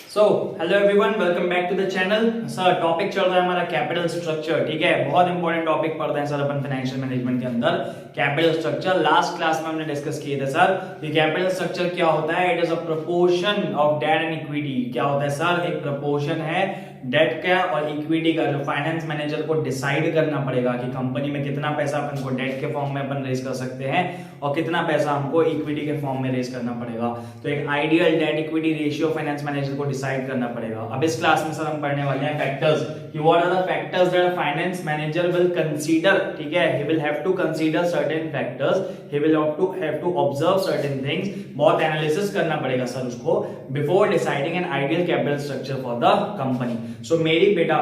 So hello everyone, welcome back to the channel. Sir topic चल रहा है हमारा कैपिटल स्ट्रक्चर। ठीक है, बहुत इंपॉर्टेंट टॉपिक पढ़ते हैं सर अपन फाइनेंशियल मैनेजमेंट के अंदर। कैपिटल स्ट्रक्चर लास्ट क्लास में हमने डिस्कस किए थे सर। ये कैपिटल स्ट्रक्चर क्या होता है? It is a proportion of debt and equity. क्या होता है सर? एक प्रपोर्शन है डेट का और इक्विटी का, जो फाइनेंस मैनेजर को डिसाइड करना पड़ेगा कि कंपनी में कितना पैसा अपन को डेट के फॉर्म में अपन रेज कर सकते हैं और कितना पैसा हमको इक्विटी के फॉर्म में रेज करना पड़ेगा। तो एक ideal debt equity ratio finance manager को डिसाइड करना पड़ेगा। अब इस क्लास में सर हम पढ़ने वाले हैं फैक्टर्स कि what are the factors that finance manager will consider. ठीक है, he will have to consider certain factors, he will have to observe certain things. बहुत एनालिसिस करना पड़ेगा सर उसको before deciding an ideal capital structure for the company. So मेरी बेटा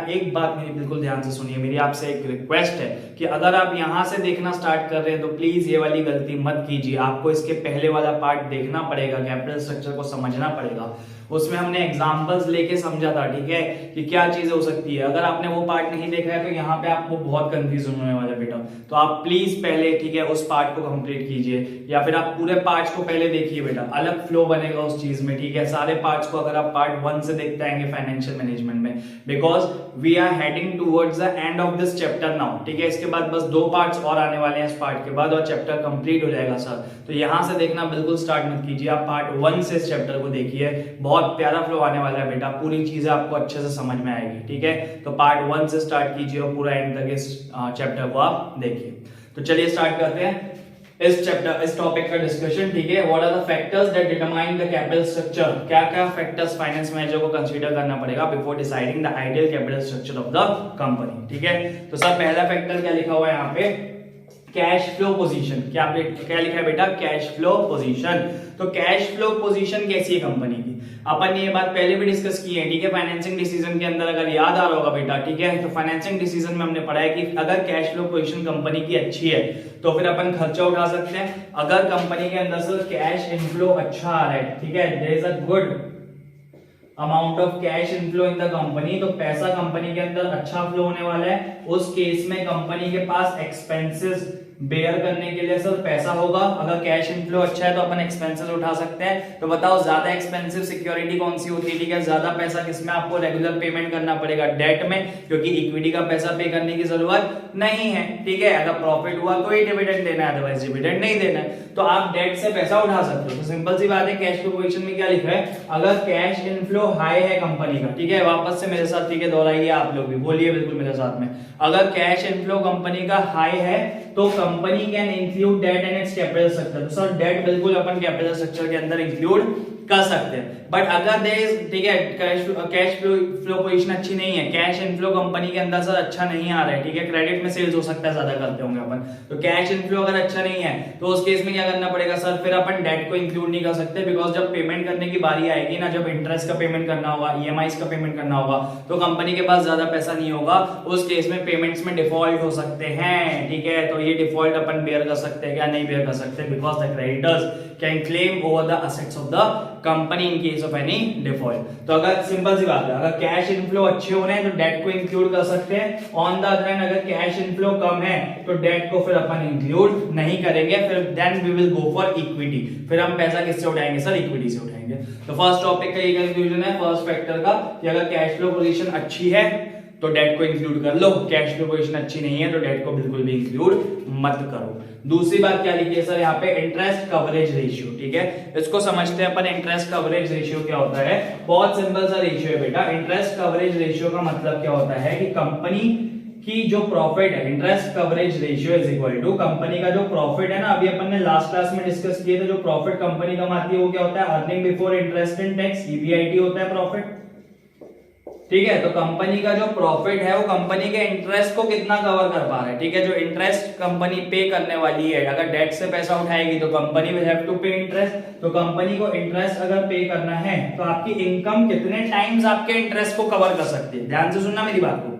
एक बात मेरी बिल्कुल ध्यान से सुनिए, मेरी आपसे एक रिक्वेस्ट है कि अगर आप यहां से देखना स्टार्ट कर रहे हैं तो प्लीज ये वाली गलती मत कीजिए। आपको इसके पहले वाला पार्ट देखना पड़ेगा, कैपिटल स्ट्रक्चर को समझना पड़ेगा। उसमें हमने एग्जांपल्स लेके समझा था, ठीक है, कि क्या चीज हो सकती है। अगर आपने वो पार्ट नहीं देखा है तो यहाँ पे आपको बहुत कंफ्यूजन होने वाला है बेटा। तो आप प्लीज पहले, ठीक है, उस पार्ट को कंप्लीट कीजिए या फिर आप पूरे पार्ट्स को पहले देखिए बेटा, अलग फ्लो बनेगा उस चीज में। ठीक है, सारे पार्ट्स को अगर आप पार्ट 1 से देखते आएंगे फाइनेंशियल मैनेजमेंट में, because we are heading towards the end of this chapter now. ठीक है, इसके बाद बस 2 पार्ट्स और आने वाले हैं इस पार्ट के बाद और चैप्टर कंप्लीट हो जाएगा सर। तो यहां से देखना बिल्कुल स्टार्ट मत कीजिए, आप पार्ट 1 से इस चैप्टर को देखिए। बहुत प्यारा फ्लो आने वाला है बेटा, पूरी चीजें आपको अच्छे से समझ में आएगी। ठीक है, तो पार्ट 1 से स्टार्ट कीजिए और पूरा एंड तक इस चैप्टर को आप देखिए। तो चलिए स्टार्ट करते हैं इस टॉपिक का डिस्कशन। ठीक है, what are the factors that determine the capital structure. क्या क्या फैक्टर्स फाइनेंस मैनेजर को कंसीडर करना पड़ेगा before deciding the ideal capital structure of the company. ठीक है, तो सर पहला फैक्टर क्या लिखा हुआ है यहाँ पे? Cash flow position. क्या लिखा है बेटा? Cash flow position. तो कैश फ्लो पोजीशन कैसी है कंपनी की? अपन ने ये बात पहले भी डिस्कस की है। ठीक है, फाइनेंसिंग डिसीजन के अंदर अगर याद आ रहा होगा बेटा, ठीक है, तो फाइनेंसिंग डिसीजन में हमने पढ़ा है कि अगर कैश फ्लो पोजीशन कंपनी की अच्छी है तो फिर अपन खर्चा उठा सकते हैं। अगर कंपनी के अंदर से कैश इनफ्लो अच्छा आ रहा है, ठीक है, there is a good amount of cash inflow in the company, तो पैसा कंपनी के अंदर अच्छा फ्लो होने वाला है। उस केस में कंपनी के पास एक्सपेंसेस बेयर करने के लिए सर पैसा होगा। अगर कैश इनफ्लो अच्छा है तो अपन एक्सपेंसेस उठा सकते हैं। तो बताओ ज्यादा एक्सपेंसिव सिक्योरिटी कौन सी होती है? ठीक है, ज्यादा पैसा किसमें आपको रेगुलर पेमेंट करना पड़ेगा? डेट में, क्योंकि इक्विटी का पैसा पे करने की जरूरत नहीं है। ठीक है, अगर प्रॉफिट हुआ तो ही डिविडेंड देना है, अदरवाइज डिविडेंड नहीं देना है। तो आप डेट से पैसा उठा सकते हो। तो सिंपल सी बात है, कैश फ्लो पोजीशन में क्या लिखा है? अगर कैश इनफ्लो हाई है कंपनी का, ठीक है, वापस से मेरे साथ, ठीक है, दोहराइए आप लोग भी, बोलिए बिल्कुल मेरे साथ में। अगर कैश इनफ्लो कंपनी का हाई है तो company can include debt in its capital structure. तो सर डेट बिल्कुल अपन कैपिटल स्ट्रक्चर के अंदर इंक्लूड कर सकते हैं। बट अगर ठीक है, कैश फ्लो पोजीशन अच्छी नहीं है, कैश इनफ्लो कंपनी के अंदर सर अच्छा नहीं आ रहा है, ठीक है, क्रेडिट में सेल्स हो सकता है ज्यादा करते होंगे अपन, तो कैश इनफ्लो अगर अच्छा नहीं है तो उस केस में क्या करना पड़ेगा सर? फिर अपन डेट को इंक्लूड नहीं कर सकते, बिकॉज जब पेमेंट करने की बारी आएगी ना, जब इंटरेस्ट का पेमेंट करना होगा, ईएमआई का पेमेंट करना होगा, तो कंपनी के पास ज्यादा पैसा नहीं होगा। उस केस में पेमेंट्स में डिफॉल्ट हो सकते हैं। ठीक है, तो ये डिफॉल्ट अपन बेयर कर सकते हैं क्या? नहीं बेयर कर सकते, because the creditors can claim over the assets of the company in case of any default. तो अगर सिंपल सी बात है, अगर कैश इनफ्लो अच्छे हो रहे हैं तो डेट को इंक्लूड कर सकते हैं। ऑन द अदर हैंड अगर कैश इनफ्लो कम है तो डेट को फिर अपन इंक्लूड नहीं करेंगे। फिर then we will go for equity. फिर हम पैसा किससे उठाएंगे सर? इक्विटी से उठाएंगे। तो फर्स्ट टॉपिक का ये कंक्लूजन है फर्स्ट फैक्टर का कि अगर कैश फ्लो पोजीशन अच्छी है तो डेट को इंक्लूड कर लो, कैश फ्लो पोजीशन अच्छी नहीं है तो डेट को बिल्कुल भी इंक्लूड मत करो। दूसरी बात क्या लिखी है सर यहाँ पे? Interest coverage ratio. ठीक है, इसको समझते हैं अपन। इंटरेस्ट कवरेज रेशियो क्या होता है? बहुत सिंपल सा रेशियो है बेटा। इंटरेस्ट कवरेज रेशियो का मतलब क्या होता है कि कंपनी की जो प्रॉफिट है, interest coverage ratio is equal to company का जो प्रॉफिट है ना, अभी अपन ने लास्ट क्लास में डिस्कस किए थे, जो प्रॉफिट कंपनी कमाती है वो क्या होता है? Earning before interest and tax, EBIT होता है प्रॉफिट। ठीक है, तो कंपनी का जो प्रॉफिट है वो कंपनी के इंटरेस्ट को कितना कवर कर पा रहा है। ठीक है, जो इंटरेस्ट कंपनी पे करने वाली है, अगर डेट से पैसा उठाएगी तो कंपनी विल हैव टू पे इंटरेस्ट। तो कंपनी को इंटरेस्ट अगर पे करना है तो आपकी इनकम कितने टाइम्स आपके इंटरेस्ट को कवर कर सकती है? ध्यान से सुनना मेरी बात को।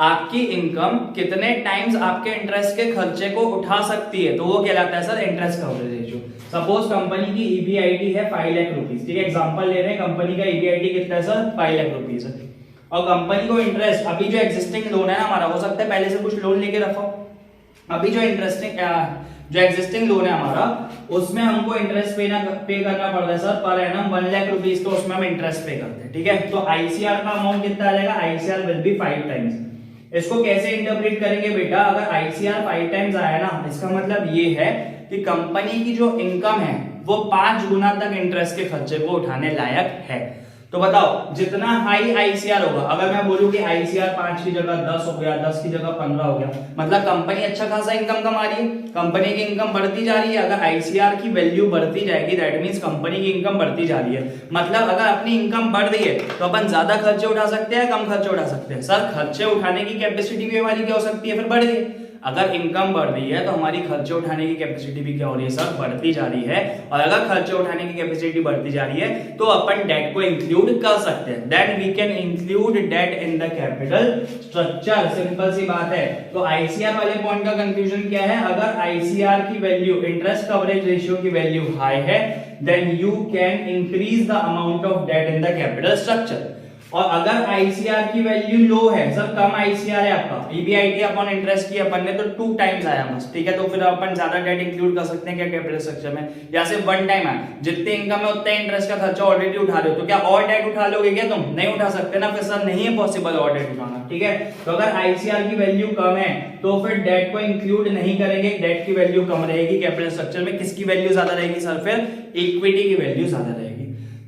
आपकी इनकम कितने टाइम्स आपके इंटरेस्ट के खर्चे को उठा सकती है, तो वो कहलाता है sir interest coverage ratio. Suppose company की ईबीआईटी है 5 लाख रुपीस। ठीक है, एग्जांपल ले रहे हैं, कंपनी का ईबीआईटी कितना है सर? 5 लाख रुपीस है। और कंपनी को इंटरेस्ट, अभी जो एग्जिस्टिंग लोन है ना हमारा, हो सकता है पहले से कुछ लोन लेके रखो, अभी जो इंटरेस्टिंग जो एग्जिस्टिंग लोन है हमारा उसमें हमको इंटरेस्ट पे करना पड़ रहा है sir per annum 1 lakh rupees, तो उसमें हम इंटरेस्ट पे करते हैं, ठीक है। तो आईसीआर का अमाउंट कितना आ जाएगा, आईसीआर विल बी 5 टाइम्स। इसको कैसे इंटरप्रेट करेंगे बेटा, अगर आईसीआर 5 टाइम्स आया ना, इसका मतलब ये है कि कंपनी की जो इनकम है वो 5 गुना तक इंटरेस्ट के खर्चे को उठाने लायक है। तो बताओ जितना हाई आईसीआर होगा, अगर मैं बोलूं कि आईसीआर 5 की जगह 10 हो गया, 10 की जगह 15 हो गया, मतलब कंपनी अच्छा खासा इनकम कमा रही है, कंपनी की इनकम बढ़ती जा रही है। अगर आईसीआर की वैल्यू बढ़ती जाएगी दैट मींस कंपनी की इनकम बढ़ती जा रही है। मतलब अगर अपनी इनकम बढ़ रही है तो अपन ज्यादा खर्चे उठा सकते हैं, कम खर्चे उठा सकते हैं। सर खर्चे उठाने की कैपेसिटी भी हमारी क्या हो सकती है, फिर बढ़ रही है। अगर इनकम बढ़ रही है तो हमारी खर्चे उठाने की कैपेसिटी भी क्या हो रही है सर, बढ़ती जा रही है। और अगर खर्चे उठाने की कैपेसिटी बढ़ती जा रही है तो अपन डेट को इंक्लूड कर सकते हैं, then we can include debt in the capital structure. Simple सी बात है। तो आईसीआर वाले पॉइंट का कंक्लूजन क्या है, अगर आईसीआर की वैल्यू, इंटरेस्ट कवरेज रेशियो की वैल्यू हाई है, then you can increase the amount of debt in the capital structure. और अगर आईसीआर की वैल्यू लो है, सर कम आईसीआर है आपका, ईबीआईटी अपॉन इंटरेस्ट की अपन ने तो 2 टाइम्स आया बस, ठीक है। तो फिर अपन ज्यादा डेट इंक्लूड कर सकते हैं क्या कैपिटल स्ट्रक्चर में, या सिर्फ 1 टाइम आया, जितने इनकम है उतने इंटरेस्ट का खर्चा ऑलरेडी उठा रहे हो, तो क्या और डेट उठा लोगे क्या तुम, नहीं उठा सकते ना, फिर सर नहीं है पॉसिबल और डेट उठाना, ठीक है। तो अगर आईसीआर की वैल्यू कम है तो फिर डेट को इंक्लूड नहीं करेंगे, डेट की वैल्यू कम रहेगी कैपिटल स्ट्रक्चर में। किसकी वैल्यू ज्यादा रहेगी सर, फिर इक्विटी की वैल्यू ज्यादा रहेगी।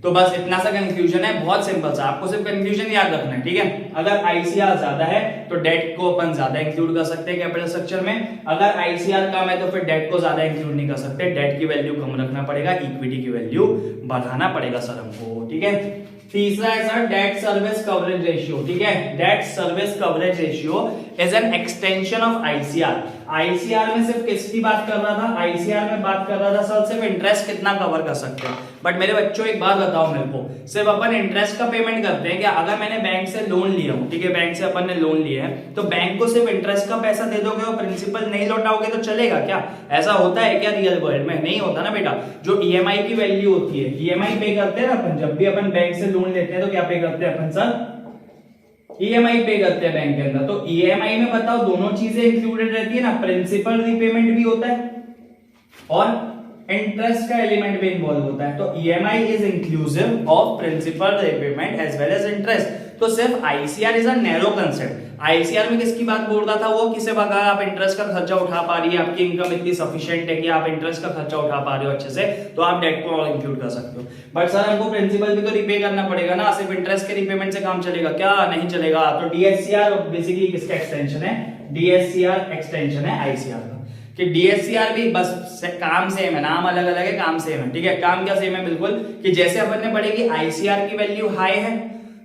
तो बस इतना सा कंक्लूजन है, बहुत सिंपल सा, आपको सिर्फ कंक्लूजन याद रखना है, ठीक है। अगर आईसीआर ज्यादा है तो डेट को अपन ज्यादा इंक्लूड कर सकते हैं कैपिटल स्ट्रक्चर में, अगर आईसीआर कम है तो फिर डेट को ज्यादा इंक्लूड नहीं कर सकते, डेट की वैल्यू कम रखना पड़ेगा, इक्विटी की वैल्यू बढ़ाना पड़ेगा सर हमको, ठीक है। तीसरा है sir debt service coverage ratio, ठीक है। Debt service coverage ratio is an extension of ICR. ICR में सिर्फ किसकी बात कर रहा था, आईसीआर में बात कर रहा था सर सिर्फ इंटरेस्ट कितना कवर कर सकते हैं। बट मेरे बच्चों एक बात बताओ मेरे को, सिर्फ अपन इंटरेस्ट का पेमेंट करते हैं क्या, अगर मैंने बैंक से लोन लिया हूं, ठीक है, बैंक से अपन ने लोन लिया है, तो बैंक को सिर्फ इंटरेस्ट का पैसा दे दोगे और प्रिंसिपल नहीं लौटाओगे तो चलेगा क्या, ऐसा होता है क्या रियल वर्ल्ड में, नहीं होता ना बेटा। जो ईएमआई की वैल्यू होती है, ईएमआई पे करते हैं ना अपन, जब भी अपन बैंक से लोन लेते हैं तो क्या पे करते हैं अपन सर, ईएमआई पे करते हैं बैंक के अंदर। तो ईएमआई में बताओ दोनों चीजें इंक्लूडेड रहती है ना, प्रिंसिपल रीपेमेंट भी होता है और इंटरेस्ट का एलिमेंट भी इन्वॉल्व होता है। तो EMI is inclusive of principal repayment as well as interest. तो सिर्फ ICR is a narrow concept. ICR में किसकी बात बोल रहा था वो, किसे अगर आप इंटरेस्ट का खर्चा उठा पा रही है, आपकी इनकम इतनी सफिशिएंट है कि आप इंटरेस्ट का खर्चा उठा पा रहे हो अच्छे से, तो आप डेट को और इंक्लूड कर सकते हो। बट सर हमको प्रिंसिपल भी तो रिपे करना पड़ेगा ना, सिर्फ इंटरेस्ट के रिपेमेंट से काम चलेगा क्या, नहीं चलेगा। तो डीएससीआर बेसिकली किसका एक्सटेंशन है, डीएससीआर एक्सटेंशन है आईसीआर का, कि डीएससीआर भी बस काम सेम है, नाम अलग अलग है, काम सेम है, ठीक है। काम क्या सेम है बिल्कुल, कि जैसे अपन ने पढ़े कि आईसीआर की वैल्यू हाई है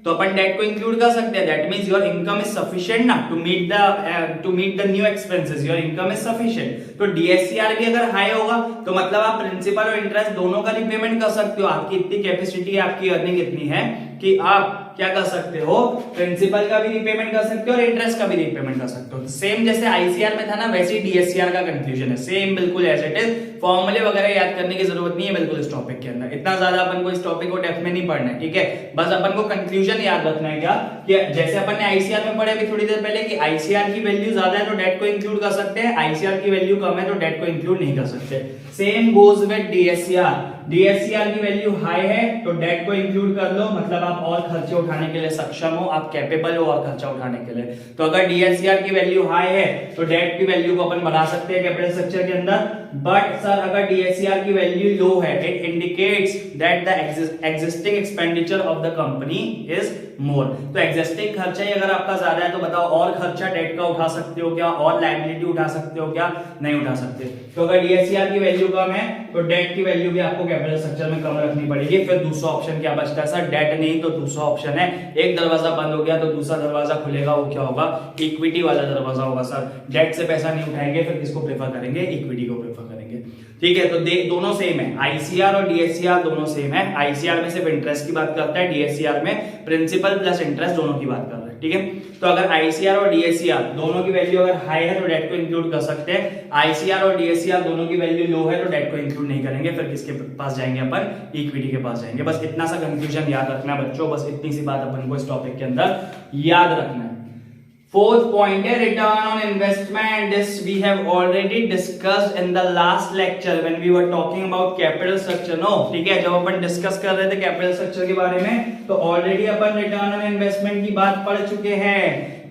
तो अपन डेट को इंक्लूड कर सकते हैं, that means your income is sufficient ना to meet the new expenses, your income is sufficient. तो डीएससीआर भी अगर हाई होगा तो मतलब आप प्रिंसिपल और इंटरेस्ट दोनों का रिपेमेंट कर सकते हो। आपकी इतनी कैपेसिटी है, आपकी अर्निंग इतनी है कि आप क्या कर सकते हो, प्रिंसिपल का भी रिपेमेंट कर सकते हो और इंटरेस्ट का भी रिपेमेंट कर सकते हो। सेम जैसे आईसीआर में था ना, वैसे ही डीएससीआर का कंक्लूजन है, सेम बिल्कुल एज इट इज। फॉर्मूले वगैरह याद करने की जरूरत नहीं है बिल्कुल इस टॉपिक के अंदर, इतना ज्यादा अपन को इस टॉपिक को डेप्थ में नहीं पढ़ना है, ठीक है। बस अपन को कंक्लूजन याद रखना है क्या, कि जैसे अपन ने आईसीआर में पढ़े अभी थोड़ी देर पहले कि आईसीआर की वैल्यू ज्यादा है तो डेट को इंक्लूड कर सकते हैं, आईसीआर की वैल्यू कम है तो डेट को इंक्लूड नहीं कर सकते। Same goes with DSCR. DSCR की वैल्यू हाई है तो डेट को इंक्लूड कर लो, मतलब आप और खर्चे उठाने के लिए सक्षम हो, आप कैपेबल हो और खर्चा उठाने के लिए। तो अगर डीएससीआर की वैल्यू हाई है तो डेट की वैल्यू को अपन बढ़ा सकते हैं कैपिटल स्ट्रक्चर के अंदर। बट सर अगर डीएससीआर की वैल्यू लो है, it indicates that the existing expenditure of the company is more. तो एग्जिस्टिंग खर्चा ही अगर आपका ज्यादा है तो बताओ और खर्चा डेट का उठा सकते हो क्या, और लायबिलिटी उठा सकते हो क्या, नहीं उठा सकते। तो अगर डीएससीआर की वैल्यू कम है तो डेट की वैल्यू भी आपको कैपिटल स्ट्रक्चर में कम रखनी पड़ेगी। फिर दूसरा ऑप्शन क्या बचता है सर, डेट नहीं तो दूसरा ऑप्शन है, एक दरवाजा बंद हो गया तो दूसरा दरवाजा खुलेगा, वो क्या होगा, इक्विटी वाला दरवाजा होगा सर। डेट से पैसा नहीं उठाएंगे फिर किसको प्रेफर करेंगे, इक्विटी को प्रेफर करेंगे, ठीक है। तो दोनों सेम है, आईसीआर और डीएससीआर दोनों सेम है। आईसीआर में सिर्फ इंटरेस्ट की बात करता है, डीएससीआर में प्रिंसिपल प्लस इंटरेस्ट दोनों की बात कर रहा है, ठीक है। तो अगर आईसीआर और डीएससीआर दोनों की वैल्यू अगर हाई है तो डेट को इंक्लूड कर सकते हैं, आईसीआर और डीएससीआर दोनों की वैल्यू लो है तो डेट को इंक्लूड नहीं करेंगे, फिर किसके पास जाएंगे अपन, इक्विटी के पास जाएंगे। बस इतना सा कंक्लूजन याद रखना है बच्चों, बस इतनी सी बात अपन को इस टॉपिक के अंदर याद रखना है। Fourth point है return on investment. This we have already discussed in the last lecture when we were talking about capital structure. No, ठीक है, जब अपन डिस्कस कर रहे थे कैपिटल स्ट्रक्चर के बारे में तो already upon return on investment की बात पढ़ चुके हैं।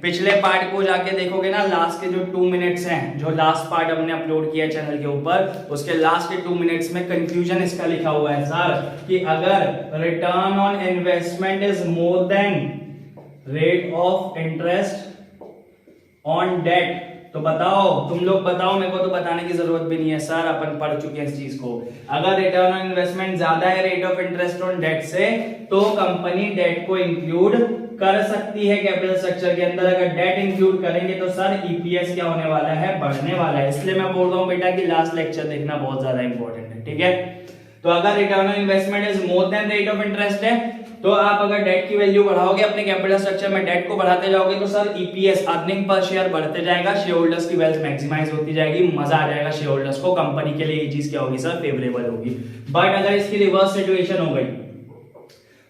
पिछले पार्ट को जाके देखोगे ना, लास्ट के जो 2 मिनट्स हैं, जो लास्ट पार्ट हमने अपलोड किया चैनल के ऊपर, उसके लास्ट के 2 मिनट्स में कंफ्यूजन इसका लिखा हुआ है सर कि अगर return on investment is more than rate of interest on debt, तो बताओ, तुम लोग बताओ, मेरे को तो बताने की जरूरत भी नहीं है सर, अपन पढ़ चुके हैं इस चीज को। अगर रिटर्न ऑन इन्वेस्टमेंट ज्यादा है rate of interest on debt से, तो कंपनी डेट को इंक्लूड कर सकती है कैपिटल स्ट्रक्चर के अंदर। अगर डेट इंक्लूड करेंगे तो सर ईपीएस क्या होने वाला है, बढ़ने वाला है। इसलिए मैं बोल रहा हूं बेटा कि लास्ट लेक्चर देखना बहुत ज्यादा इंपॉर्टेंट है, ठीक है। तो अगर return on investment is more than rate of interest है, तो आप अगर डेट की वैल्यू बढ़ाओगे अपने कैपिटल स्ट्रक्चर में, डेट को बढ़ाते जाओगे तो sir EPS earning per share बढ़ते जाएगा, शेयर होल्डर्स की वेल्थ मैक्सिमाइज होती जाएगी, मजा आ जाएगा शेयर होल्डर्स को, कंपनी के लिए ये चीज क्या होगी सर, फेवरेबल होगी। बट अगर इसकी रिवर्स सिचुएशन हो गई,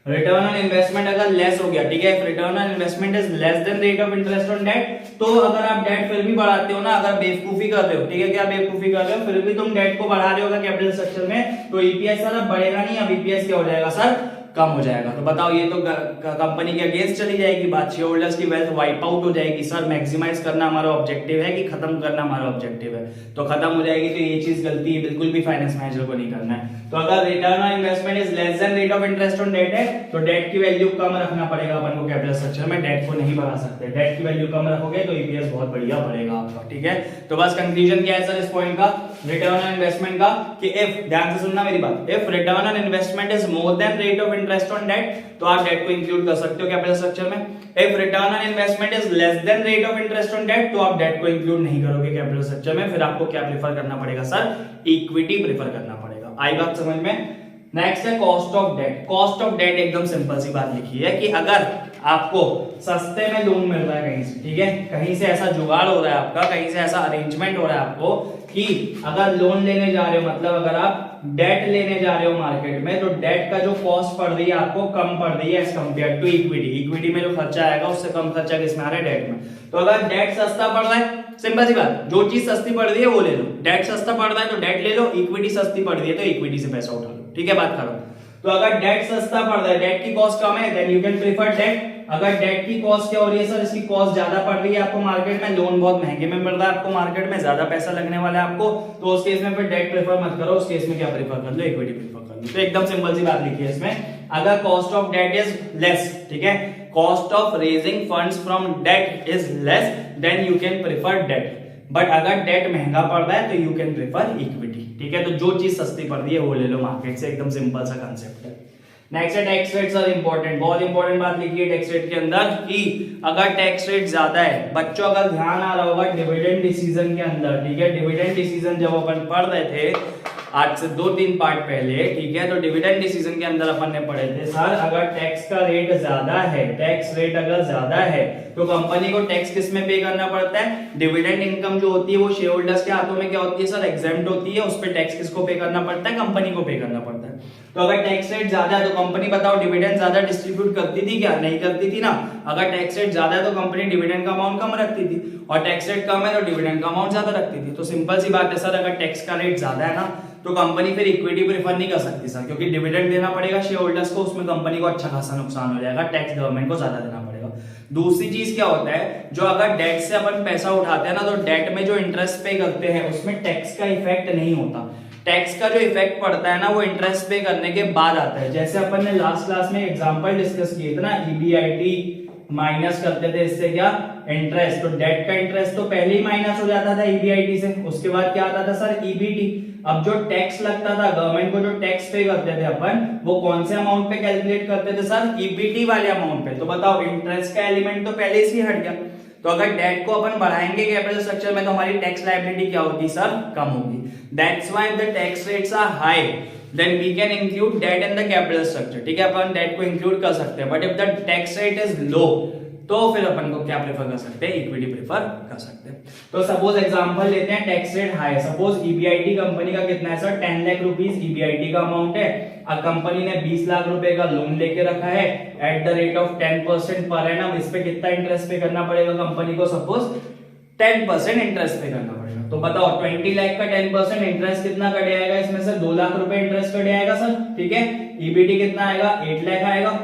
रिटर्न ऑन इन्वेस्टमेंट अगर लेस हो गया, ठीक है, return on investment is less than rate of interest on debt, तो अगर आप डेट फिर भी बढ़ाते हो ना, अगर बेवकूफी कर रहे हो, ठीक है, क्या बेवकूफी कर रहे हो, फिर भी तुम डेट को बढ़ा रहे हो कैपिटल स्ट्रक्चर में, तो ईपीएस सर बढ़ेगा नहीं, अब ईपीएस क्या हो जाएगा सर, कम हो जाएगा। तो बताओ, ये तो कंपनी के अगेंस्ट चली जाएगी बात, शेयर होल्डर्स की वेल्थ वाइप आउट हो जाएगी। सर मैक्सिमाइज करना हमारा ऑब्जेक्टिव है कि खत्म करना हमारा ऑब्जेक्टिव है, तो खत्म हो जाएगी, तो ये चीज गलती है, बिल्कुल भी फाइनेंस मैनेजर को नहीं करना है। तो अगर return on investment is less than rate of interest on debt है, तो डेट की वैल्यू कम रखना पड़ेगा अपन को कैपिटल स्ट्रक्चर में, डेट को नहीं बढ़ा सकते। डेट की वैल्यू कम रखोगे तो ईपीएस बहुत बढ़िया बढ़ेगा आपका, ठीक है। तो बस कंक्लूजन क्या है सर इस पॉइंट का, रिटर्न ऑन इन्वेस्टमेंट का, कि इफ, ध्यान से सुनना मेरी बात, if return on investment is more than rate of interest on debt, तो आप डेट को इंक्लूड कर सकते हो कैपिटल स्ट्रक्चर में। If return on investment is less than rate of interest on debt, तो आप डेट को इंक्लूड नहीं करोगे कैपिटल स्ट्रक्चर में, फिर आपको क्या प्रेफर करना पड़ेगा सर, इक्विटी प्रेफर करना पड़ेगा। आई बात समझ में। नेक्स्ट है cost of debt. Cost of debt एकदम सिंपल सी बात लिखी है कि अगर आपको सस्ते में लोन मिल रहा है कहीं से, ठीक है, कहीं से ऐसा जुगाड़ हो रहा है आपका, कहीं से ऐसा अरेंजमेंट हो रहा है आपको कि अगर लोन लेने जा रहे हो, मतलब अगर आप डेट लेने जा रहे हो मार्केट में, तो डेट का जो कॉस्ट पड़ रही है आपको कम पड़ रही है as compare to equity. Equity में जो खर्चा आएगा उससे कम खर्चा किसमें आ रहा है, डेट में। तो अगर डेट सस्ता पड़ रहा है, सिंपल सी बात, जो चीज सस्ती पड़ रही है वो ले लो। डेट सस्ता पड़ रहा है तो डेट ले लो, इक्विटी सस्ती पड़ रही है तो इक्विटी से पैसा उठा लो, ठीक है, बात करो। तो अगर डेट सस्ता पड़ रहा है, डेट की कॉस्ट कम है, then you can prefer debt. अगर डेट की कॉस्ट क्या हो रही है सर, इसकी कॉस्ट ज्यादा पड़ रही है आपको मार्केट में, लोन बहुत महंगे में मिल रहा है आपको मार्केट में, ज्यादा पैसा लगने वाला है आपको, तो उस केस में फिर डेट प्रेफर मत करो, उस केस में क्या प्रेफर कर लो, इक्विटी प्रेफर कर लो। तो एकदम सिंपल सी बात लिखी है इसमें, अगर cost of debt is less, ठीक है, cost of raising funds from debt is less, then you can prefer debt. But अगर डेट महंगा पड़ रहा है तो यू कैन प्रेफर इक्विटी, ठीक है। तो जो चीज सस्ती पड़ रही है वो ले लो मार्केट से, एकदम सिंपल सा कांसेप्ट है। नेक्स्ट है टैक्स रेट्स आर इंपॉर्टेंट। बहुत इंपॉर्टेंट बात लिखी है टैक्स रेट के अंदर कि अगर टैक्स रेट ज्यादा है, बच्चों अगर ध्यान आ रहा होगा डिविडेंड डिसीजन के अंदर, ठीक है, डिविडेंड डिसीजन जब अपन पढ़ रहे थे आज से 2-3 पार्ट पहले, ठीक है, तो डिविडेंड डिसीजन के अंदर अपन ने पढ़े थे सर, अगर टैक्स का रेट ज्यादा है, टैक्स रेट अगर ज्यादा है, तो कंपनी को टैक्स किस में पे करना पड़ता है, डिविडेंड इनकम जो होती है वो शेयर होल्डर्स के हाथों में क्या होती है सर, एग्जेम्प्ट होती है, उस पर टैक्स किसको पे करना पड़ता है, कंपनी को पे करना पड़ता है। तो अगर टैक्स रेट ज्यादा है तो कंपनी बताओ डिविडेंड ज्यादा डिस्ट्रीब्यूट करती थी क्या, नहीं करती थी ना। अगर टैक्स रेट ज्यादा है तो कंपनी डिविडेंड का अमाउंट कम रखती थी, और टैक्स रेट कम है तो डिविडेंड का अमाउंट ज्यादा रखती थी। तो सिंपल सी बात है सर, अगर टैक्स का रेट ज्यादा है ना, तो कंपनी फिर इक्विटी प्रेफर नहीं कर सकती सर, क्योंकि डिविडेंड देना पड़ेगा शेयर होल्डर्स को, उसमें कंपनी को अच्छा खासा नुकसान हो जाएगा, टैक्स गवर्नमेंट को ज्यादा देना पड़ेगा। दूसरी चीज क्या होता है, जो अगर डेट से अपन पैसा उठाते हैं ना, तो डेट में जो इंटरेस्ट पे करते हैं उसमें टैक्स का इफेक्ट नहीं होता। टैक्स का जो इफेक्ट पड़ता है ना, वो इंटरेस्ट पे करने के बाद आता है। जैसे अपन ने लास्ट क्लास में एग्जांपल डिस्कस किए थे ना, ईबीआईटी माइनस करते थे इससे क्या, इंटरेस्ट, तो डेट का इंटरेस्ट तो पहले ही माइनस हो जाता था ईबीआईटी से, उसके बाद क्या आता था सर, ईबीटी। अब जो टैक्स लगता था गवर्नमेंट को, जो टैक्स पे करते थे अपन, वो कौन से अमाउंट पे कैलकुलेट करते थे सर, ईबीटी वाले अमाउंट पे। तो बताओ इंटरेस्ट का एलिमेंट तो पहले से ही हट गया। तो अगर डेट को अपन बढ़ाएंगे कैपिटल स्ट्रक्चर में, तो हमारी टैक्स लायबिलिटी क्या होगी सर, कम होगी। That's why the tax rates are high, then we can include debt in the capital structure, ठीक है, अपन डेट को इंक्लूड कर सकते हैं। But if the tax rate is low, तो फिर अपन को क्या प्रेफर कर सकते हैं, इक्विटी प्रेफर कर सकते हैं। तो सपोज एग्जांपल लेते हैं, टैक्स रेट हाई है, सपोज ईबीआईटी कंपनी का कितना है सर, 10 लाख रुपीस ईबीआईटी का अमाउंट है। अब कंपनी ने 20 लाख रुपए का लोन लेके रखा है at the rate of 10% per annum. इस पे कितना इंटरेस्ट पे करना पड़ेगा कंपनी को, सपोज 10% इंटरेस्ट पे करना पड़ेगा। तो बताओ 20 लाख का 10% इंटरेस्ट कितना कट जाएगा, इसमें से 2 लाख रुपए इंटरेस्ट कट जाएगा सर, ठीक है। ईबीटी कितना आएगा, 8 लाख आएगा।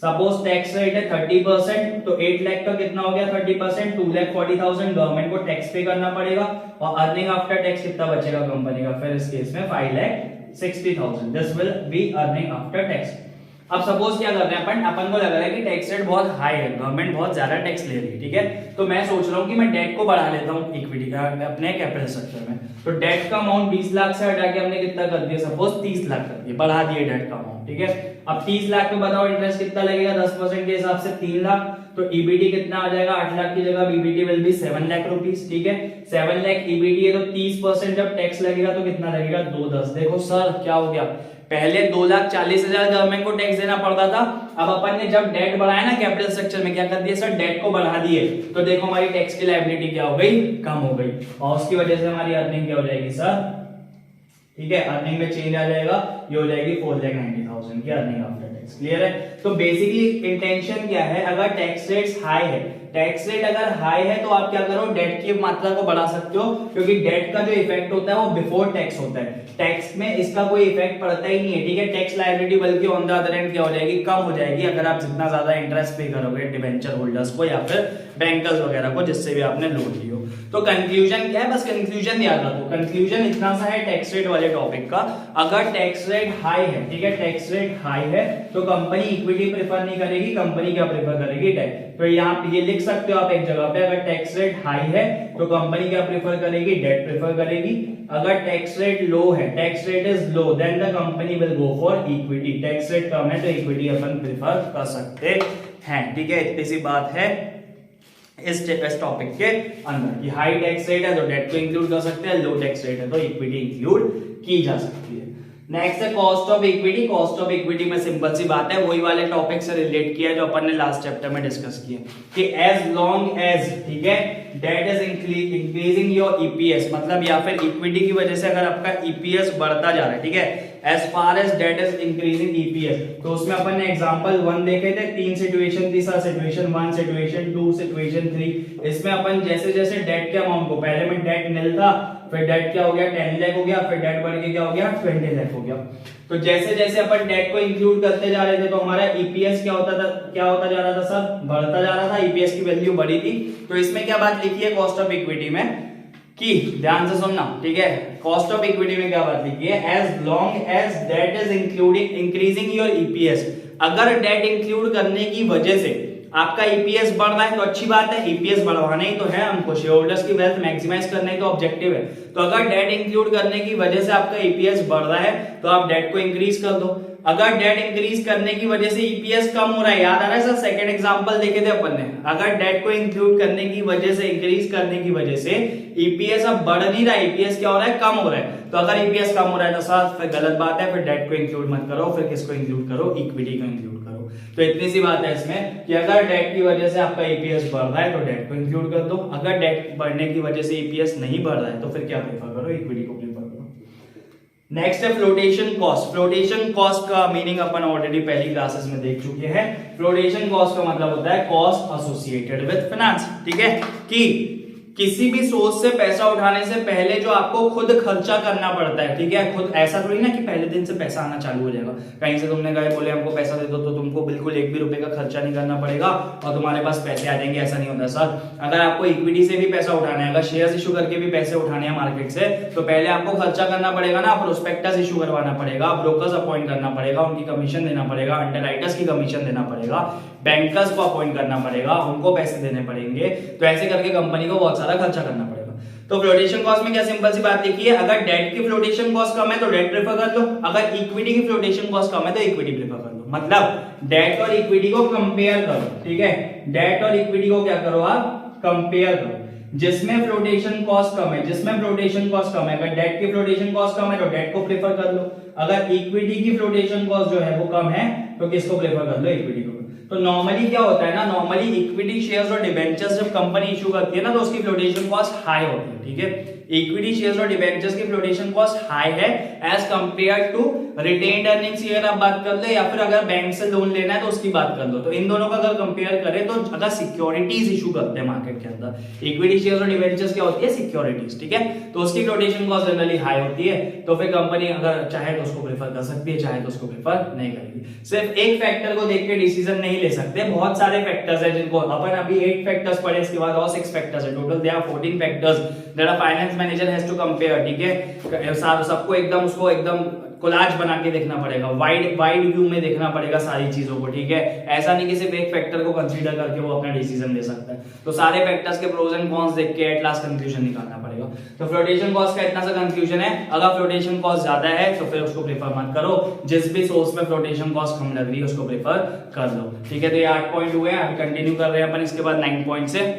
सपोज टैक्स रेट है 30%, तो 8 लाख का कितना हो गया 30%, 2,40,000 गवर्नमेंट को टैक्स पे करना पड़ेगा। और अर्निंग आफ्टर टैक्स कितना बचेगा कंपनी का, फिर इस केस में 5,60,000, this will be earning after tax. अब सपोज क्या कर रहे हैं अपन को लग रहा है कि टैक्स रेट बहुत हाई है, गवर्नमेंट बहुत ज्यादा टैक्स ले रही है, ठीक है। तो मैं सोच रहा हूँ कि मैं डेट को बढ़ा लेता हूँ इक्विटी का अपने कैपिटल स्ट्रक्चर में। तो डेट का अमाउंट 20 लाख से हटा के हमने कितना कर दिया, सपोज 30 लाख कर दिया, बढ़ा दिए डेट का अमाउंट, ठीक है। अब 30 लाख में बताओ इंटरेस्ट कितना लगेगा, 10% के हिसाब से 3 लाख। तो ईबीटी कितना आ जाएगा, 8 लाख की जगह EBT will be 7 lakh rupees, ठीक है। 7 लाख ईबीटी है, तो 30% जब टैक्स लगेगा तो कितना लगेगा, 210। देखो सर क्या हो गया, पहले 2,40,000 गवर्नमेंट को टैक्स देना पड़ता था। अब अपन ने जब डेट बढ़ाया ना कैपिटल स्ट्रक्चर में, क्या कर दिया सर, डेट को बढ़ा दिए। तो देखो हमारी टैक्स की लायबिलिटी क्या हो गई, कम हो गई, और उसकी वजह से हमारी अर्निंग क्या हो जाएगी सर, ठीक है। अर्निंग में चेंज आ जाएगा, ये हो जाएगी 4,90,000 की अर्निंग आफ्टर टैक्स। क्लियर है। तो बेसिकली इंटेंशन क्या है, अगर टैक्स रेट्स हाई है, टैक्स रेट अगर हाई है तो आप क्या करो, डेट की मात्रा को बढ़ा सकते हो, क्योंकि डेट का जो इफेक्ट होता है वो बिफोर टैक्स होता है, टैक्स में इसका कोई इफेक्ट पड़ता ही नहीं है, ठीक है। टैक्स लायबिलिटी बल्कि ऑन द अदर एंड क्या हो जाएगी, कम हो जाएगी, अगर आप जितना ज्यादा इंटरेस्ट पे करोगे डिबेंचर होल्डर्स को या फिर बैंकर्स वगैरह को जिससे भी आपने लोन लियो। तो कंक्लूजन क्या है, बस कंक्लूजन याद रखो, कंक्लूजन इतना सा है टैक्स रेट वाले टॉपिक का। अगर टैक्स रेट हाई है, ठीक है, टैक्स रेट हाई है तो कंपनी इक्विटी प्रेफर नहीं करेगी, कंपनी क्या प्रेफर करेगी, टैक्स। तो यहाँ पे ये लिख सकते हो आप एक जगह पे, अगर टैक्स रेट हाई है तो कंपनी क्या प्रेफर करेगी, डेट प्रेफर करेगी। अगर टैक्स रेट लो है, tax rate is low, then the company will go for equity. Tax rate कम है तो इक्विटी अपन प्रेफर कर सकते हैं, ठीक है। इतनी सी बात है इस टॉपिक के अंदर कि हाई टैक्स रेट है तो डेट को इंक्लूड कर सकते हैं, लो टैक्स रेट है तो इक्विटी इंक्लूड की जा सकती है। नेक्स्ट है cost of equity. Cost of equity में सिंपल सी बात है, वही वाले टॉपिक से रिलेट किया है जो अपन ने लास्ट चैप्टर में डिस्कस किया कि एज लॉन्ग एज, ठीक है, debt is increasing your EPS, मतलब या फिर इक्विटी की वजह से अगर आपका ईपीएस बढ़ता जा रहा है, ठीक है, as far as debt is increasing EPS. तो उसमें अपन ने एग्जांपल 1 देखे थे, 3 सिचुएशन थी सर, सिचुएशन 1, सिचुएशन 2, सिचुएशन 3। इसमें अपन जैसे जैसे डेट के अमाउंट को, पहले में डेट निल था, फिर डेट क्या हो गया 10 लाख हो गया, फिर डेट बढ़ के क्या हो गया 20 लाख हो गया। तो जैसे जैसे अपन डेट को इंक्लूड करते जा रहे थे तो हमारा ईपीएस क्या होता जा रहा था सर, बढ़ता जा रहा था, ईपीएस की वैल्यू बढ़ी थी। तो इसमें क्या बात लिखी है कॉस्ट ऑफ इक्विटी में, कि ध्यान से सुनना, ठीक है, कॉस्ट ऑफ इक्विटी में क्या बात लिखी है, as long as debt is increasing your EPS. अगर डेट इंक्लूड करने की वजह से आपका ईपीएस बढ़ रहा है तो अच्छी बात है, ईपीएस बढ़वाना ही तो है हमको, शेयर होल्डर्स की वेल्थ मैक्सिमाइज करना ही तो ऑब्जेक्टिव है। तो अगर डेट इंक्लूड करने की वजह से आपका ईपीएस बढ़ रहा है तो आप डेट को इंक्रीज कर दो। अगर डेट इंक्रीज करने की वजह से ईपीएस कम हो रहा है, याद आ रहा है सर, सेकंड एग्जांपल देखे थे अपन ने, अगर डेट को इंक्लूड करने की वजह से, इंक्रीज करने की वजह से ईपीएस अब बढ़ नहीं रहा है, ईपीएस क्या हो रहा है, कम हो रहा है। तो अगर ईपीएस कम हो रहा है तो सर फिर गलत बात है, फिर डेट को इंक्लूड मत करो, फिर किसको इंक्लूड करो, इक्विटी को इंक्लूड करो। तो इतनी सी बात है इसमें कि अगर डेट की वजह से आपका ईपीएस बढ़ रहा है तो डेट को इंक्लूड कर दो, अगर डेट बढ़ने की वजह से ईपीएस नहीं बढ़ रहा है तो फिर क्या प्रेफर करो, इक्विटी को प्रेफर करो। नेक्स्ट है फ्लोटेशन कॉस्ट। फ्लोटेशन कॉस्ट का मीनिंग अपन ऑलरेडी पहली क्लासेस में देख चुके हैं। फ्लोटेशन कॉस्ट का मतलब होता है कॉस्ट एसोसिएटेड विद फाइनेंस, ठीक है, कि किसी भी सोर्स से पैसा उठाने से पहले जो आपको खुद खर्चा करना पड़ता है, ठीक है, खुद, ऐसा थोड़ी ना कि पहले दिन से पैसा आना चालू हो जाएगा, कहीं से तुमने कहा बोले हमको पैसा दे दो तो तुमको बिल्कुल 1 भी रुपए का खर्चा नहीं करना पड़ेगा और तुम्हारे पास पैसे आ जाएंगे, ऐसा नहीं होता सर। अगर आपको इक्विटी से भी पैसा उठाना है, अगर शेयर्स इशू करके भी पैसे उठाने हैं मार्केट से, तो पहले आपको खर्चा करना पड़ेगा ना, प्रोस्पेक्टस इशू करवाना पड़ेगा, ब्रोकर्स अपॉइंट करना पड़ेगा, उनकी कमीशन देना पड़ेगा, अंडरराइटर्स की कमीशन देना पड़ेगा, बैंकर्स को अपॉइंट करना पड़ेगा, उनको पैसे देने पड़ेंगे। तो ऐसे करके कंपनी को बहुत सारा खर्चा करना पड़ेगा। तो फ्लोटेशन कॉस्ट में क्या सिंपल सी बात लिखी है, अगर डेट की फ्लोटेशन कॉस्ट कम है तो डेट प्रेफर कर लो, अगर इक्विटी की फ्लोटेशन कॉस्ट कम है तो इक्विटी प्रेफर कर लो। मतलब डेट और इक्विटी को कंपेयर करो, ठीक है, डेट और इक्विटी को क्या करो आप, कंपेयर करो। जिसमें फ्लोटेशन कॉस्ट कम है, जिसमें फ्लोटेशन कॉस्ट कम है, अगर डेट की फ्लोटेशन कॉस्ट कम है तो डेट को प्रेफर कर लो, अगर इक्विटी की फ्लोटेशन कॉस्ट जो है वो कम है तो किसको प्रेफर कर लो, इक्विटी को। तो नॉर्मली क्या होता है ना, नॉर्मली इक्विटी शेयर्स और डिबेंचर्स जब कंपनी इशू करती है ना तो उसकी फ्लोटेशन कॉस्ट हाई होती है, ठीक है। इक्विटी शेयर्स और डिबेंचर्स की फ्लोटेशन कॉस्ट हाई है as compare to retained earnings की अगर आप बात कर ले, या फिर अगर बैंक से लोन लेना है तो उसकी बात कर लो। तो इन दोनों का अगर कंपेयर करें तो अगर सिक्योरिटीज इशू करते हैं मार्केट के अंदर, इक्विटी शेयर्स और डिबेंचर्स क्या होती है, सिक्योरिटीज, ठीक है। तो उसकी फ्लोटेशन कॉस्ट जनरली हाई होती है, तो फिर कंपनी अगर चाहे तो उसको प्रेफर कर सकती है, चाहे तो उसको प्रेफर नहीं करेगी। सिर्फ एक फैक्टर को देख के डिसीजन नहीं ले सकते, बहुत सारे फैक्टर्स हैं जिनको अपन अभी 8 फैक्टर्स पढ़े, इसके बाद और 6 फैक्टर्स है, total there are 14 factors that a finance manager has to compare, ठीक है। सबको एकदम उसको एकदम कोलाज बना के देखना पड़ेगा, वाइड व्यू में देखना पड़ेगा सारी चीजों को, ठीक है। ऐसा नहीं कि सिर्फ एक फैक्टर को कंसीडर करके वो अपना डिसीजन ले सकता है। तो सारे फैक्टर्स के प्रोज एंड कॉन्स देख के एट लास्ट कंक्लूजन निकालना पड़ेगा। तो फ्लोटेशन कॉस्ट का इतना सा कंक्लूजन है, अगर फ्लोटेशन कॉस्ट ज्यादा है तो फिर उसको प्रेफर मत करो, जिस भी सोर्स में फ्लोटेशन कॉस्ट कम लग रही है उसको प्रेफर कर लो, ठीक है। तो ये 8 पॉइंट हुए, अभी कंटिन्यू कर रहे हैं अपन इसके बाद 9 पॉइंट से,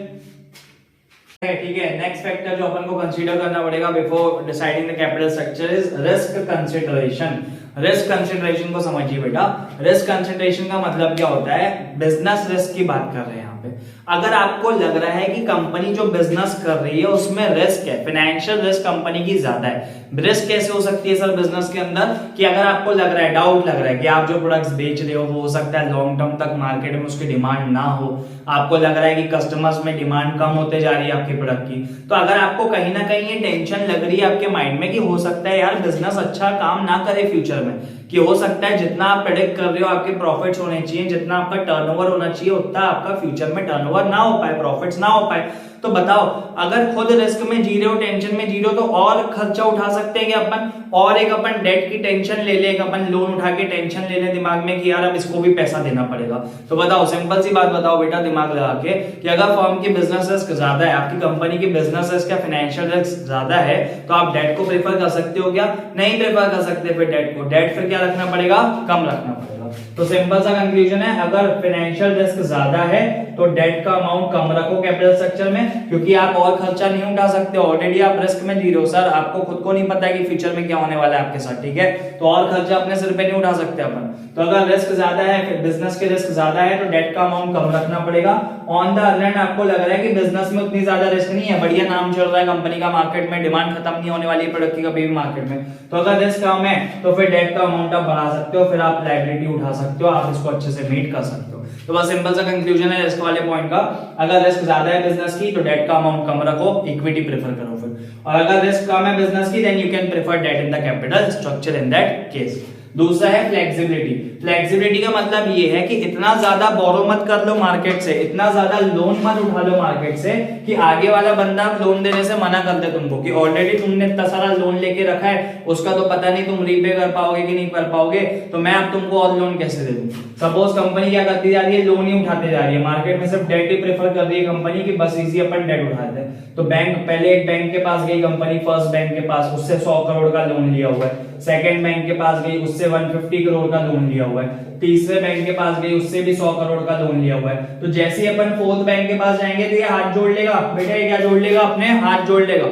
ठीक है। नेक्स्ट फैक्टर जो अपन को कंसीडर करना पड़ेगा before deciding the capital structure is risk consideration. Risk consideration को समझिए बेटा। रिस्क कंसीडरेशन का मतलब क्या होता है, बिजनेस रिस्क की बात कर रहे हैं यहाँ पे। अगर आपको लग रहा है कि कंपनी जो बिजनेस कर रही है उसमें रिस्क है, फाइनेंशियल रिस्क कंपनी की ज्यादा है। रिस्क कैसे हो सकती है सर बिजनेस के अंदर, कि अगर आपको लग रहा है, डाउट लग रहा है कि आप जो प्रोडक्ट्स बेच रहे हो वो हो सकता है लॉन्ग टर्म तक मार्केट में उसकी डिमांड ना हो, आपको लग रहा है कि कस्टमर्स में डिमांड कम होते जा रही है आपके प्रोडक्ट की, तो अगर आपको कहीं ना कहीं ये टेंशन लग रही है आपके माइंड में कि हो सकता है यार बिजनेस अच्छा काम ना करे फ्यूचर में, कि हो सकता है जितना आप प्रेडिक्ट कर रहे हो आपके प्रॉफिट्स होने चाहिए, जितना आपका टर्नओवर होना चाहिए उतना आपका फ्यूचर में टर्नओवर ना हो पाए, प्रॉफिट्स ना हो पाए, तो बताओ अगर खुद रिस्क में जी रहे हो, टेंशन में जी रहे हो, तो और खर्चा उठा सकते हैं कि अपन, और एक अपन डेट की टेंशन ले ले, एक अपन लोन उठा के टेंशन ले ले दिमाग में कि यार अब इसको भी पैसा देना पड़ेगा। तो बताओ, सिंपल सी बात बताओ बेटा दिमाग लगा के, कि अगर फर्म की बिजनेस रिस्क ज्यादा है, आपकी कंपनी की बिजनेस रिस्क या फाइनेंशियल रिस्क ज्यादा है, तो आप डेट को प्रेफर कर सकते हो क्या? नहीं प्रेफर कर सकते फिर डेट को। डेट फिर क्या रखना पड़ेगा? कम रखना पड़ेगा। तो सिंपल सा कंक्लूजन है, अगर फाइनेंशियल रिस्क ज्यादा है तो डेट का अमाउंट कम रखो कैपिटल स्ट्रक्चर में, क्योंकि आप और खर्चा नहीं उठा सकते, ऑलरेडी आप रिस्क में जी रहे हो सर, आपको खुद को नहीं पता है कि फ्यूचर में क्या होने वाला है आपके साथ, ठीक है। तो और खर्चा अपने सिर पे नहीं उठा सकते अपन। तो अगर रिस्क ज्यादा है, फिर बिजनेस के रिस्क ज्यादा है, तो डेट का अमाउंट कम रखना पड़ेगा। ऑन द अदर हैंड आपको लग रहा है कि बिजनेस में उतनी ज्यादा रिस्क नहीं है, बढ़िया नाम चल रहा है कंपनी का मार्केट में, डिमांड खत्म नहीं होने वाली है प्रोडक्ट की कभी भी मार्केट में, तो अगर रिस्क कम है तो फिर डेट का अमाउंट आप बढ़ा सकते हो, फिर आप लायबिलिटी उठा सकते हो, आप इसको अच्छे से मीट कर सकते हो। तो बस सिंपल सा कंक्लूजन है रिस्क वाले पॉइंट का, अगर रिस्क ज्यादा है बिजनेस की तो डेट का अमाउंट कम रखो, इक्विटी प्रेफर करो फिर, और अगर रिस्क कम है बिजनेस की then you can prefer debt in the capital structure in that case. दूसरा है फ्लेक्सिबिलिटी। फ्लेक्सिबिलिटी का मतलब ये है कि इतना ज्यादा बोरो मत कर लो मार्केट से, इतना ज्यादा लोन मत उठा लो मार्केट से कि आगे वाला बंदा लोन देने से मना कर दे तुमको, कि ऑलरेडी तुमने इतना सारा लोन लेके रखा है, उसका तो पता नहीं तुम रीपे कर पाओगे कि नहीं कर पाओगे, तो मैं अब तुमको और लोन कैसे दे दूं। सपोज कंपनी क्या करती जा रही है, लोन ही उठाते जा रही है, मार्केट में सिर्फ डेट ही प्रेफर कर रही है कंपनी की, बस इजी अपन डेट उठाते हैं। तो बैंक, पहले एक बैंक के पास गई कंपनी, फर्स्ट बैंक के पास, उससे 100 करोड़ का लोन लिया हुआ है, सेकंड बैंक के पास गई, उससे 150 करोड़ का लोन लिया हुआ है, तीसरे बैंक के पास गई, उससे भी 100 करोड़ का लोन लिया हुआ है। तो जैसे ही अपन फोर्थ बैंक के पास जाएंगे तो ये हाथ जोड़ लेगा, बेटा ये क्या जोड़ लेगा, अपने हाथ जोड़ लेगा,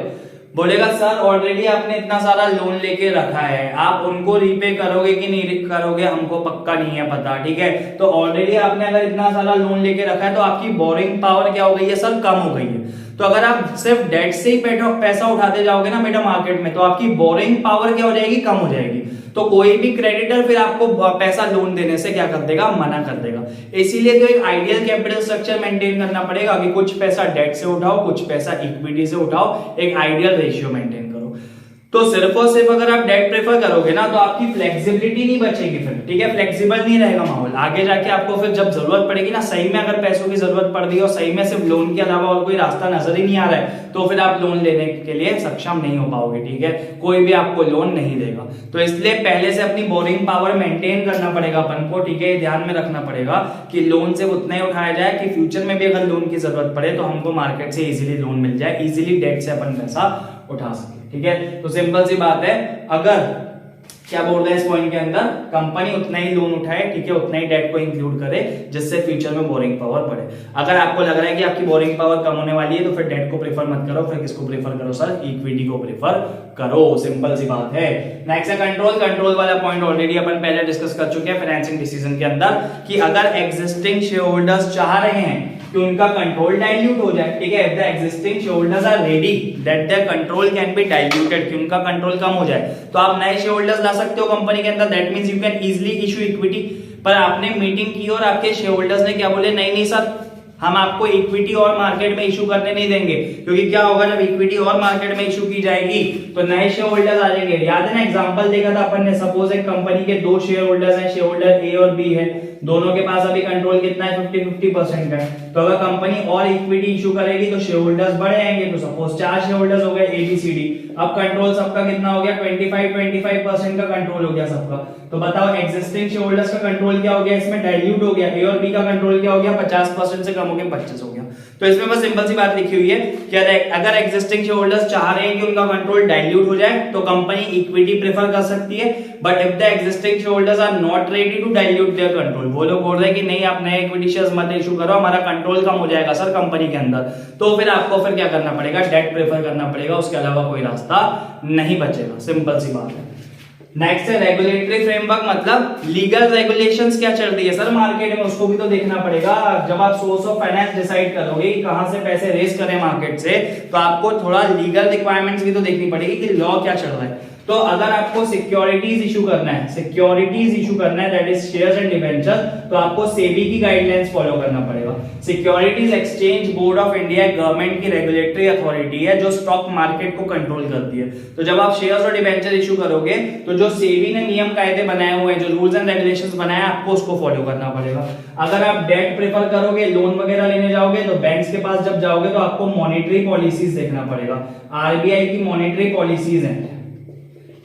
बोलेगा सर ऑलरेडी आपने इतना सारा लोन लेके रखा है, आप उनको रीपे करोगे कि नहीं करोगे हमको पक्का नहीं है पता, ठीक है। तो ऑलरेडी आपने अगर इतना सारा लोन लेके रखा है तो आपकी बोरिंग पावर क्या हो गई है सर, कम हो गई है। तो अगर आप सिर्फ डेट से ही पैसा उठाते जाओगे ना बेटा मार्केट में, तो आपकी बोरिंग पावर क्या हो जाएगी, कम हो जाएगी। तो कोई भी क्रेडिटर फिर आपको पैसा लोन देने से क्या कर देगा, मना कर देगा। इसीलिए तो एक आइडियल कैपिटल स्ट्रक्चर मेंटेन करना पड़ेगा कि कुछ पैसा डेट से उठाओ, कुछ पैसा इक्विटी से उठाओ, एक आइडियल रेशियो मेंटेन करो। तो सिर्फ और सिर्फ अगर आप डेट प्रेफर करोगे ना तो आपकी फ्लेक्सिबिलिटी नहीं बचेगी फिर, ठीक है, फ्लेक्सिबल नहीं रहेगा माहौल। आगे जाके आपको फिर जब जरूरत पड़ेगी ना, सही में अगर पैसों की जरूरत पड़ रही है और सही में सिर्फ लोन के अलावा और कोई रास्ता नजर ही नहीं आ रहा है, तो फिर आप लोन लेने के लिए सक्षम नहीं हो पाओगे, ठीक है, कोई भी आपको लोन नहीं देगा। तो इसलिए पहले से अपनी बोरिंग पावर मेंटेन करना पड़ेगा अपन को, ठीक है, ध्यान में रखना पड़ेगा कि लोन से उतना ही उठाया जाए कि फ्यूचर में भी अगर लोन की जरूरत पड़े तो हमको मार्केट से इजीली लोन मिल जाए, इजीली डेट से अपन पैसा उठा सके, ठीक है। तो सिंपल सी बात है, अगर क्या बोल रहे हैं इस पॉइंट के अंदर, कंपनी उतना ही लोन उठाए, ठीक है, उतना ही डेट को इंक्लूड करे जिससे फ्यूचर में बोरिंग पावर बढ़े। अगर आपको लग रहा है कि आपकी बोरिंग पावर कम होने वाली है तो फिर डेट को प्रेफर मत करो, फिर किसको प्रेफर करो सर, इक्विटी को प्रेफर करो, सिंपल सी बात है। नेक्स्ट है कंट्रोल। कंट्रोल वाला पॉइंट ऑलरेडी अपन पहले डिस्कस कर चुके हैं फाइनेंसिंग डिसीजन के अंदर कि अगर एग्जिस्टिंग शेयर होल्डर्स चाह रहे हैं कि उनका कंट्रोल डाइल्यूट हो जाए, ठीक है, if the existing share holders are ready that their control can be diluted, कि उनका कंट्रोल कम हो जाए, तो आप नए शेयर होल्डर्स ला सकते हो कंपनी के अंदर। That means you can easily issue equity. पर आपने मीटिंग की और आपके शेयर होल्डर्स ने क्या बोले, नहीं नहीं सर, हम आपको इक्विटी और मार्केट में इशू करने नहीं देंगे, क्योंकि क्या होगा जब इक्विटी और मार्केट में इशू की जाएगी तो नए शेयर होल्डर्स आ जाएंगे। याद है ना एग्जांपल देखा था अपन ने, सपोज एक कंपनी के दो शेयर होल्डर्स हैं, शेयर होल्डर ए और बी है, दोनों के पास अभी कंट्रोल कितना है, 50-50% का है। तो अगर कंपनी और इक्विटी इशू करेगी तो शेयर होल्डर्स बढ़ जाएंगे। तो सपोज 4 शेयर होल्डर्स हो गए ए बी सी डी, अब कंट्रोल सबका कितना हो गया, 25% का कंट्रोल हो गया सबका। तो बताओ एग्जिस्टिंग शेयर होल्डर्स का कंट्रोल क्या हो गया, इसमें डाइल्यूट हो गया। ए और बी का कंट्रोल क्या हो गया, 50% से कम हो गया, 25 हो गया। तो इसमें बस सिंपल सी बात लिखी हुई है कि अगर एग्जिस्टिंग शेयर होल्डर्स चाह रहे हैं कि उनका कंट्रोल डाइल्यूट हो जाए तो कंपनी इक्विटी प्रेफर कर सकती है। But if the existing share holders are not ready to dilute their control, वो लोग बोल रहे हैं कि नहीं आप नए इक्विटी शेयर्स मत इशू करो, हमारा कंट्रोल कम हो जाएगा सर कंपनी के अंदर, तो फिर आपको फिर क्या करना पड़ेगा, डेट प्रेफर करना पड़ेगा, उसके अलावा कोई रास्ता नहीं बचेगा, सिंपल सी बात है। नेक्स्ट है रेगुलेटरी फ्रेमवर्क, मतलब लीगल रेगुलेशंस क्या चल रही है सर मार्केट में, उसको भी तो देखना पड़ेगा। जब आप सोर्स ऑफ फाइनेंस डिसाइड करोगे कि कहां से पैसे रेज करें मार्केट से, तो आपको थोड़ा लीगल रिक्वायरमेंट्स भी तो देखनी पड़ेगी कि लॉ क्या चल रहा है। तो अगर आपको सिक्योरिटीज इशू करना है, that is shares and debenture, तो आपको सेबी की गाइडलाइंस फॉलो करना पड़ेगा। Securities exchange board of India government की रेगुलेटरी अथॉरिटी है जो स्टॉक मार्केट को कंट्रोल करती है। तो जब आप शेयर्स और डिबेंचर इशू करोगे तो जो सेबी ने नियम कायदे बनाए हुए हैं, जो रूल्स एंड रेगुलेशंस बनाए हैं, आपको उसको फॉलो करना पड़ेगा। अगर आप डेट प्रेफर करोगे, लोन वगैरह लेने जाओगे, तो बैंक्स के पास जब जाओगे तो आपको मॉनेटरी पॉलिसीज देखना पड़ेगा। आरबीआई की मॉनेटरी पॉलिसीज हैं,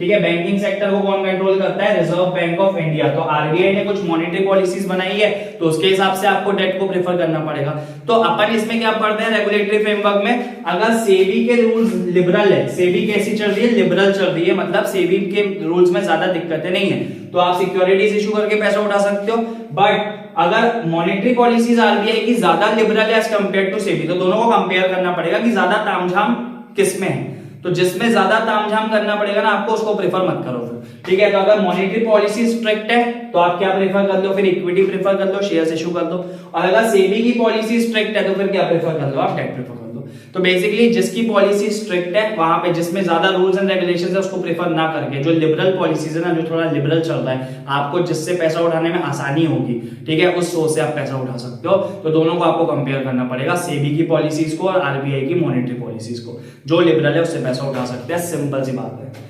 ठीक है, बैंकिंग सेक्टर को कौन कंट्रोल करता है, रिजर्व बैंक ऑफ इंडिया। तो आरबीआई ने कुछ मॉनेटरी पॉलिसीज बनाई है, तो उसके हिसाब से आपको डेट को प्रेफर करना पड़ेगा। तो अपन इसमें क्या पढ़ते हैं रेगुलेटरी फ्रेमवर्क में, अगर सेबी के रूल्स लिबरल है, सेबी कैसी चल रही है, लिबरल चल रही है, मतलब सेबी के रूल्स में ज्यादा दिक्कतें नहीं है, तो आप सिक्योरिटीज इशू करके पैसा उठा सकते हो। बट अगर मॉनेटरी पॉलिसीज आरबीआई की ज्यादा लिबरल है एज कंपेयर टू सेबी, तो दोनों को कंपेयर करना पड़ेगा कि ज्यादा तामझाम किसमें है। तो जिसमें ज्यादा तामझाम करना पड़ेगा ना आपको, उसको प्रेफर मत करो फिर, ठीक है। तो अगर मॉनेटरी पॉलिसी स्ट्रिक्ट है तो आप क्या प्रेफर कर लो, फिर इक्विटी प्रेफर कर लो, शेयर्स इशू कर दो। और अगर सेबी की पॉलिसी स्ट्रिक्ट है तो फिर क्या प्रेफर कर लो, आप डेट प्रेफर कर लो। तो बेसिकली जिसकी पॉलिसी स्ट्रिक्ट है, वहां पे जिसमें ज्यादा रूल्स एंड रेगुलेशंस है, उसको प्रेफर ना करके जो लिबरल पॉलिसीज है ना, जो थोड़ा लिबरल चल रहा है, आपको जिससे पैसा उठाने में आसानी होगी, ठीक है, उस सोर्स से आप पैसा उठा सकते हो। तो दोनों को आपको कंपेयर करना पड़ेगा, सेबी की पॉलिसीज को और आरबीआई की मॉनेटरी पॉलिसीज को। जो लिबरल है उससे पैसा उठा सकते हैं, सिंपल सी बात है।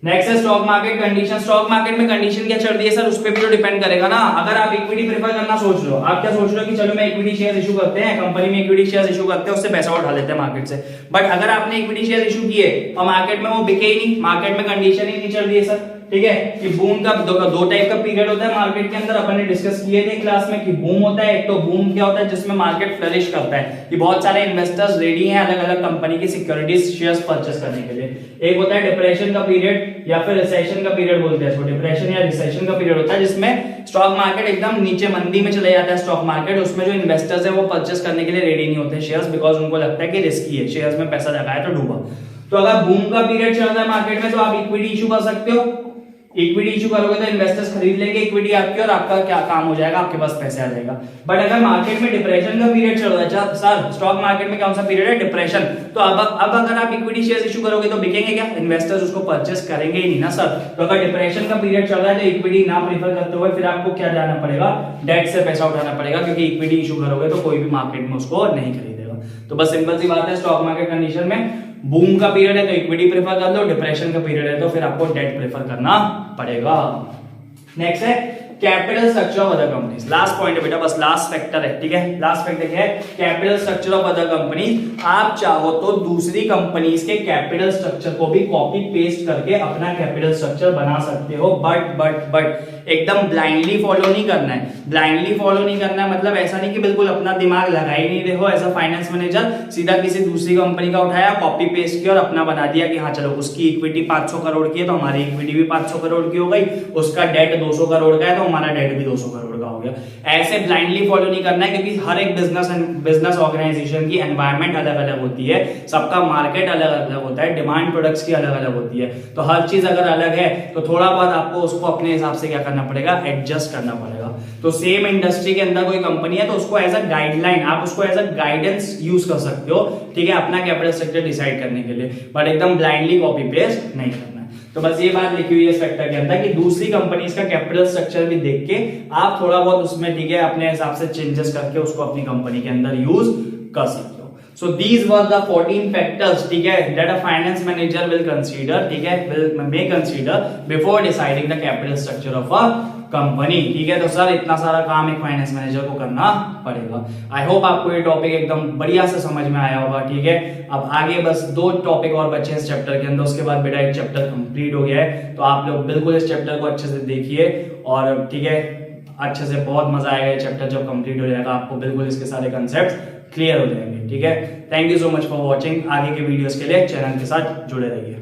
नेक्स्ट है stock market condition. Stock market में कंडीशन क्या चल रही है सर, उस पर भी तो डिपेंड करेगा ना। अगर आप इक्विटी प्रेफर करना सोच लो, आप क्या सोच रहे हो कि चलो मैं इक्विटी शेयर इशू करते हैं, कंपनी में इक्विटी शेयर इशू करते हैं, उससे पैसा उठा लेते हैं मार्केट से। बट अगर आपने इक्विटी शेयर इशू किए और मार्केट में वो बिके ही नहीं, मार्केट में कंडीशन ही नहीं चल रही है सर, ठीक है, कि बूम का दो टाइप का पीरियड होता है मार्केट के अंदर, अपन ने डिस्कस किए थे क्लास में कि बूम होता है, एक तो बूम क्या होता है जिसमें मार्केट फ्लरिश करता है कि बहुत सारे इन्वेस्टर्स रेडी हैं अलग अलग कंपनी की सिक्योरिटीज शेयर्स परचेस करने के लिए। एक होता है डिप्रेशन का पीरियड या फिर रिसेशन का पीरियड बोलते हैं इसको, डिप्रेशन या रिसेशन का पीरियड होता है जिसमें स्टॉक मार्केट एकदम नीचे मंदी में चले जाता है स्टॉक मार्केट। उसमें जो इन्वेस्टर्स है वो परचेस करने के लिए रेडी नहीं होते शेयर्स, बिकॉज उनको लगता है कि रिस्की है, शेयर्स में पैसा लगाया तो डूबा। तो अगर बूम का पीरियड चल रहा है मार्केट में तो आप इक्विटी इशू कर सकते हो। इक्विटी इशू करोगे तो इन्वेस्टर्स खरीद लेंगे इक्विटी आपकी और आपका क्या काम हो जाएगा, आपके पास पैसे आ जाएगा। बट अगर मार्केट में डिप्रेशन का पीरियड चल रहा है सर, स्टॉक मार्केट में कौन सा पीरियड है, डिप्रेशन, तो अब अगर आप इक्विटी शेयर्स इशू करोगे तो बिकेंगे क्या, इन्वेस्टर्स उसको परचेस करेंगे ही नहीं ना सर। तो अगर डिप्रेशन का पीरियड चल रहा है तो इक्विटी ना प्रीफर करते हुए फिर आपको क्या जाना पड़ेगा, डेट से पैसा उठाना पड़ेगा, क्योंकि इक्विटी इशू करोगे तो कोई भी मार्केट में उसको नहीं खरीदेगा। तो बस सिंपल सी बात है, स्टॉक मार्केट कंडीशन में बूम का पीरियड है तो इक्विटी प्रेफर कर लो, डिप्रेशन का पीरियड है तो फिर आपको डेट प्रेफर करना पड़ेगा। नेक्स्ट है capital structure of other companies. Last point है बेटा, बस लास्ट फैक्टर है, ठीक है। लास्ट फैक्टर क्या है? Capital structure of other companies. आप चाहो तो दूसरी कंपनीज के कैपिटल स्ट्रक्चर को भी कॉपी पेस्ट करके अपना कैपिटल स्ट्रक्चर बना सकते हो, बट एकदम ब्लाइंडली फॉलो नहीं करना है। ब्लाइंडली फॉलो नहीं करना है मतलब ऐसा नहीं कि बिल्कुल अपना दिमाग लगा ही नहीं रहे हो एज अ फाइनेंस मैनेजर, सीधा किसी दूसरी कंपनी का उठाया, कॉपी पेस्ट किया और अपना बना दिया कि हाँ चलो उसकी इक्विटी 500 करोड़ की है तो हमारी इक्विटी भी 500 करोड़ की हो गई, उसका डेट 200 करोड़ का है तो हमारा डेट भी 200 करोड़ का हो गया। ऐसे ब्लाइंडली फॉलो नहीं करना है, क्योंकि हर एक बिजनेस ऑर्गेनाइजेशन की एनवायरमेंट अलग अलग होती है, सबका मार्केट अलग अलग होता है, डिमांड प्रोडक्ट्स की अलग अलग होती है। तो हर चीज अगर अलग है तो थोड़ा बहुत आपको उसको अपने हिसाब से क्या करना पड़ेगा, एडजस्ट करना पड़ेगा। तो सेम इंडस्ट्री के अंदर कोई कंपनी है तो उसको एज अ गाइडलाइन, आप उसको एज अ गाइडेंस यूज कर सकते हो, ठीक है, अपना कैपिटल स्ट्रक्चर डिसाइड करने के लिए, बट एकदम ब्लाइंडली कॉपी पेस्ट नहीं करना है। तो बस ये बात लिखी हुई है इस फैक्टर के अंदर कि दूसरी कंपनीज का कैपिटल स्ट्रक्चर भी देख के आप थोड़ा बहुत उसमें, ठीक है, अपने हिसाब से चेंजेस करके उसको अपनी कंपनी के अंदर यूज कर सकते हो। So these were the 14 factors, ठीक है, that a finance manager will consider, ठीक है, may consider before deciding the capital structure of a company, ठीक है। तो सर इतना सारा काम एक फाइनेंस मैनेजर को करना पड़ेगा। आई होप आपको ये टॉपिक एकदम बढ़िया से समझ में आया होगा, ठीक है। अब आगे बस 2 टॉपिक और बचे हैं इस चैप्टर के अंदर, उसके बाद बेटा एक चैप्टर कंप्लीट हो गया है। तो आप लोग बिल्कुल इस चैप्टर को अच्छे से देखिए और, ठीक है, अच्छे से, बहुत मजा आएगा ये चैप्टर जब कंप्लीट हो जाएगा, आपको बिल्कुल इसके सारे कंसेप्ट क्लियर हो जाएंगे, ठीक है। Thank you so much for watching. आगे के वीडियोस के लिए चैनल के साथ जुड़े रहिए।